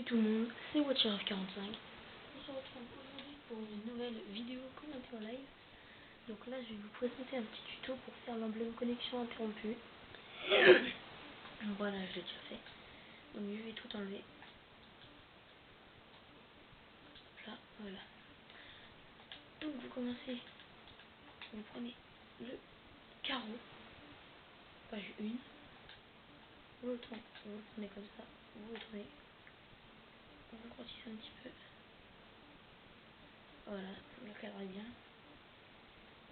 Salut tout le monde, c'est WatcherF45. On se retrouve aujourd'hui pour une nouvelle vidéo commentée en live. Donc là je vais vous présenter un petit tuto pour faire l'emblème connexion interrompue. Voilà, je l'ai déjà fait. Donc je vais tout enlever. Hop là, voilà. Donc vous commencez, vous prenez le carreau, page 1. Vous le prenez comme ça, vous le tournez. Vous le grossissez un petit peu. Voilà, vous le cadrez bien.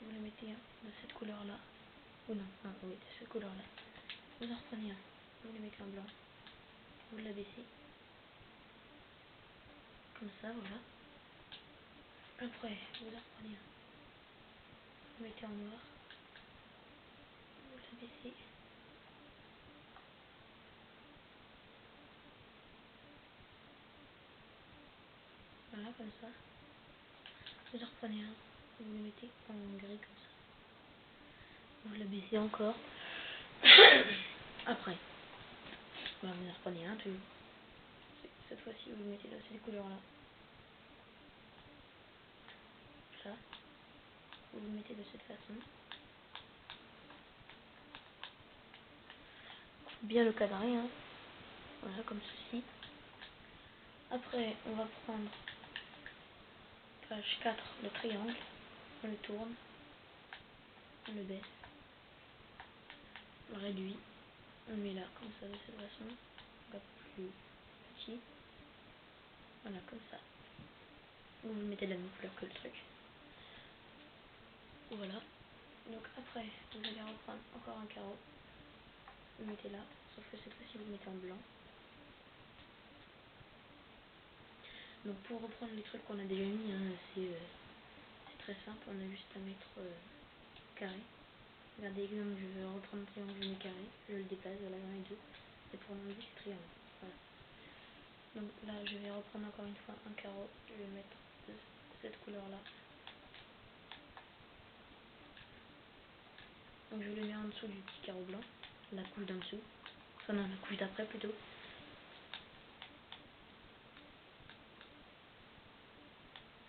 Vous le mettez de cette couleur là. Ou non, oui, de cette couleur là. Vous en reprenez un. Vous le mettez en blanc. Vous l'abaissez. Comme ça, voilà. Après, vous en reprenez un. Vous mettez en noir. Vous l'abaissez. Voilà, comme ça. Vous en reprenez un. Vous le mettez en gris comme ça. Vous l'abaissez encore. Après, voilà, vous en reprenez un toujours. Cette fois-ci, vous le mettez dans ces couleurs-là. Là. Vous le mettez de cette façon. Faut bien le cadrer, hein. Voilà, comme ceci. Après, on va prendre page 4, le triangle. On le tourne. On le baisse. On le réduit. On le met là, comme ça, de cette façon. Un peu plus petit. Voilà, comme ça. Vous le mettez de la même couleur que le truc. Voilà. Donc après, vous allez reprendre encore un carreau. Vous le mettez là, sauf que cette fois-ci, vous le mettez en blanc. Donc pour reprendre les trucs qu'on a déjà mis, hein, c'est très simple. On a juste à mettre carré. Regardez, exemple, je vais reprendre le triangle, je mets carré. Je le déplace, voilà, j'en ai deux. Et pour l'enlever, c'est triangle. Voilà. Donc là, je vais reprendre encore une fois un carreau. Je vais mettre de cette couleur-là. Donc je le mets en dessous du petit carreau blanc, la couche d'en dessous, enfin non, la couche d'après plutôt.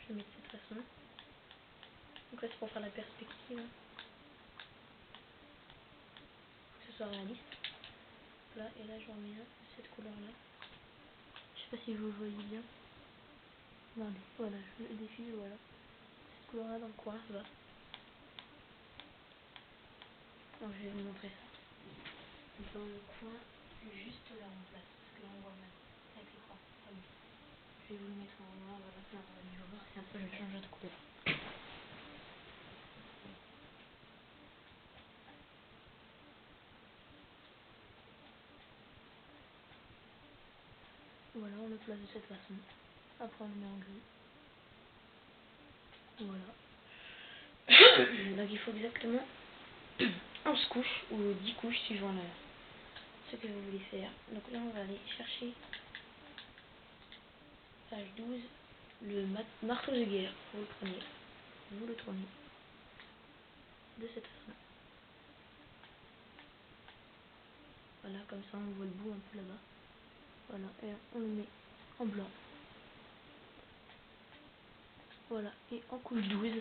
Je le mets de cette façon. Donc là c'est pour faire la perspective, hein, pour que ce soit réaliste. Là et là je remets un de cette couleur là. Je sais pas si vous le voyez bien. Regardez, voilà, je le défile, voilà. Cette couleur là dans le coin, là. Donc je vais vous montrer ça. Dans le coin, juste là en place, parce que là on voit mal avec l'écran. Ah oui. Je vais vous le mettre en noir, voilà, non, on va mieux voir si après je change de couleur. Voilà, on le place de cette façon. Après on le met en gris. Voilà. Donc il faut exactement 11 couches ou 10 couches suivant ce que vous voulez faire. Donc là on va aller chercher page 12, le marteau de guerre. Vous le prenez, vous le tournez de cette façon. Voilà, comme ça on voit le bout un peu là-bas. Voilà, et on le met en blanc. Voilà, et en couche 12,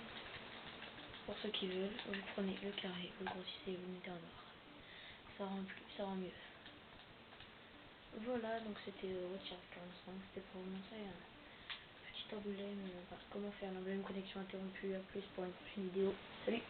pour ceux qui veulent, vous prenez le carré, vous le grossissez et vous le mettez en noir. Ça rend mieux. Voilà, donc c'était WatcherF45, c'était pour vous montrer un petit emblème, comment faire un emblème connexion interrompue. À plus pour une prochaine vidéo. Salut!